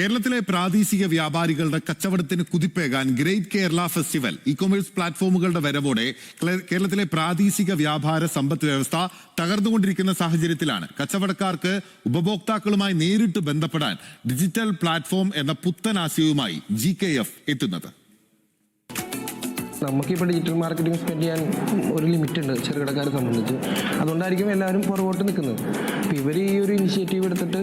കേരളത്തിലെ പ്രാദേശിക വ്യാപാരികളുടെ കച്ചവടത്തിന് കുതിപ്പേകാൻ ഗ്രേറ്റ് കേരള ഫെസ്റ്റിവൽ ഇ-കൊമേഴ്സ് പ്ലാറ്റ്ഫോമുകളുടെ വരവോടെ കേരളത്തിലെ പ്രാദേശിക വ്യാപാര സമ്പദ് വ്യവസ്ഥ തകർന്നുകൊണ്ടിരിക്കുന്ന സാഹചര്യത്തിലാണ് കച്ചവടക്കാർക്ക് ഉപഭോക്താക്കളുമായി നേരിട്ട് ബന്ധപ്പെടാൻ ഡിജിറ്റൽ പ്ലാറ്റ്ഫോം എന്ന പുത്തൻ ആശയവുമായി GKF എത്തുന്നത്. നമുക്കിപ്പോൾ ഡിജിറ്റൽ മാർക്കറ്റിംഗ് സ്പെൻഡ് ചെയ്യാൻ ഒരു ലിമിറ്റ് ഉണ്ട് ചെറുകിടക്കാരെ സംബന്ധിച്ച്. അതുകൊണ്ടായിരിക്കും എല്ലാവരും പുറകോട്ട് നിൽക്കുന്നത്. അപ്പോൾ ഇവർ ഈ ഒരു ഇനിഷ്യേറ്റീവ് എടുത്തിട്ട്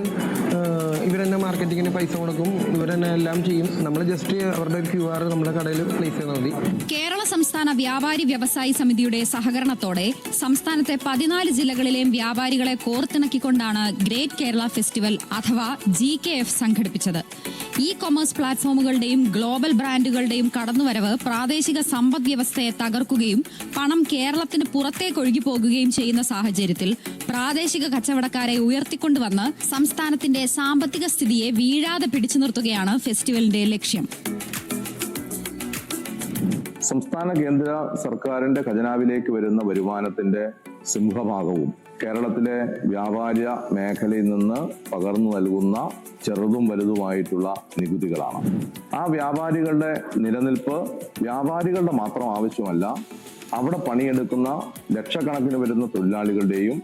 ഇവർ തന്നെ മാർക്കറ്റിങ്ങിന് പൈസ കൊടുക്കും, ഇവർ തന്നെ എല്ലാം ചെയ്യും. നമ്മൾ ജസ്റ്റ് അവരുടെ QR നമ്മുടെ കടയിൽ പ്ലേസ് ചെയ്താൽ മതി. കേരള സംസ്ഥാന വ്യാപാരി വ്യവസായി സമിതിയുടെ സഹകരണത്തോടെ സംസ്ഥാനത്തെ 14 ജില്ലകളിലെയും വ്യാപാരികളെ കോർത്തിണക്കിക്കൊണ്ടാണ് ഗ്രേറ്റ് കേരള ഫെസ്റ്റിവൽ അഥവാ GKF സംഘടിപ്പിച്ചത്. ഇ-കൊമേഴ്സ് പ്ലാറ്റ്ഫോമുകളുടെയും ഗ്ലോബൽ ബ്രാൻഡുകളുടെയും കടന്നുവരവ് പ്രാദേശിക സമ്പദ് വ്യവസ്ഥയെ തകർക്കുകയും പണം കേരളത്തിന് പുറത്തേക്ക് ഒഴുകി പോകുകയും ചെയ്യുന്ന സാഹചര്യത്തിൽ പ്രാദേശിക കച്ചവടക്കാരെ ഉയർത്തിക്കൊണ്ടുവന്ന് സംസ്ഥാനത്തിന്റെ സാമ്പത്തിക സ്ഥിതിയെ വീഴാതെ പിടിച്ചു നിർത്തുകയാണ് ഫെസ്റ്റിവലിന്റെ ലക്ഷ്യം. സംസ്ഥാന കേന്ദ്ര സർക്കാരിന്റെ ഖജനാവിലേക്ക് വരുന്ന വരുമാനത്തിന്റെ സിംഹഭാഗവും കേരളത്തിലെ വ്യാപാര മേഖലയിൽ നിന്ന് പകർന്നു നൽകുന്ന ചെറുതും വലുതുമായിട്ടുള്ള നികുതികളാണ്. ആ വ്യാപാരികളുടെ നിലനിൽപ്പ് വ്യാപാരികളുടെ മാത്രം ആവശ്യമല്ല, അവിടെ പണിയെടുക്കുന്ന ലക്ഷക്കണക്കിന് വരുന്ന തൊഴിലാളികളുടെയും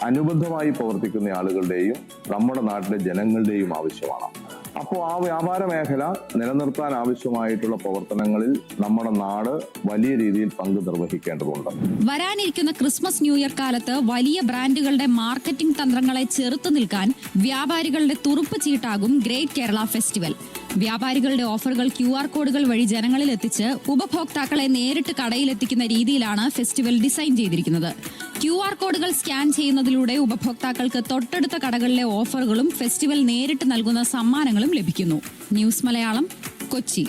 അനുബന്ധമായി പ്രവർത്തിക്കുന്ന ആളുകളുടെയും നമ്മുടെ നാട്ടിലെ ജനങ്ങളുടെയും ആവശ്യമാണ്. അപ്പോൾ ആ വ്യാപാര മേഖല നിലനിർത്താൻ ആവശ്യമായിട്ടുള്ള പ്രവർത്തനങ്ങളിൽ നമ്മുടെ നാട് വലിയ രീതിയിൽ പങ്ക് നിർവഹിക്കേണ്ടതുണ്ട്. വരാനിരിക്കുന്ന ക്രിസ്മസ് ന്യൂ ഇയർ കാലത്ത് വലിയ ബ്രാൻഡുകളുടെ മാർക്കറ്റിംഗ് തന്ത്രങ്ങളെ ചെറുത്തു നിൽക്കാൻ വ്യാപാരികളുടെ തുറുപ്പ് ചീട്ടാകും ഗ്രേറ്റ് കേരള ഫെസ്റ്റിവൽ. വ്യാപാരികളുടെ ഓഫറുകൾ QR കോഡുകൾ വഴി ജനങ്ങളിൽ എത്തിച്ച് ഉപഭോക്താക്കളെ നേരിട്ട് കടയിലെത്തിക്കുന്ന രീതിയിലാണ് ഫെസ്റ്റിവൽ ഡിസൈൻ ചെയ്തിരിക്കുന്നത്. QR കോഡുകൾ സ്കാൻ ചെയ്യുന്നതിലൂടെ ഉപഭോക്താക്കൾക്ക് തൊട്ടടുത്ത കടകളിലെ ഓഫറുകളും ഫെസ്റ്റിവൽ നേരിട്ട് നൽകുന്ന സമ്മാനങ്ങളും ലഭിക്കുന്നു. ന്യൂസ് മലയാളം, കൊച്ചി.